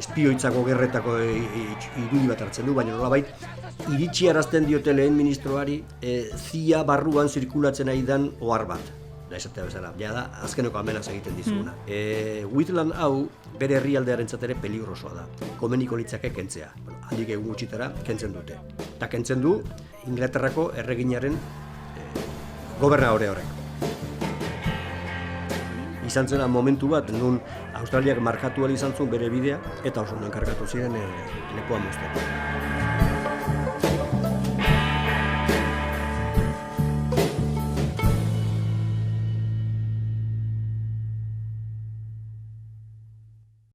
espioitzako gerretako irudi bat hartzen du, baina nolabait iritsi arazten diote lehen ministroari zia barruan zirkulatzen ari den ohar bat. Da esatea bezala, da azkeneko amenaz egiten dizuguna. Whitland hau bere herrialdearentzat ere peligrosoa da. Komeniko litzake kentzea. Handik egun gutxitara kentzen dute. Eta kentzen du Inglaterrako erreginaren gobernadore horrek. Izan zena momentu bat, nun Australiak markatu ahal izan zuen bere bidea, eta oso ondo enkargatu ziren lepoa mozteko.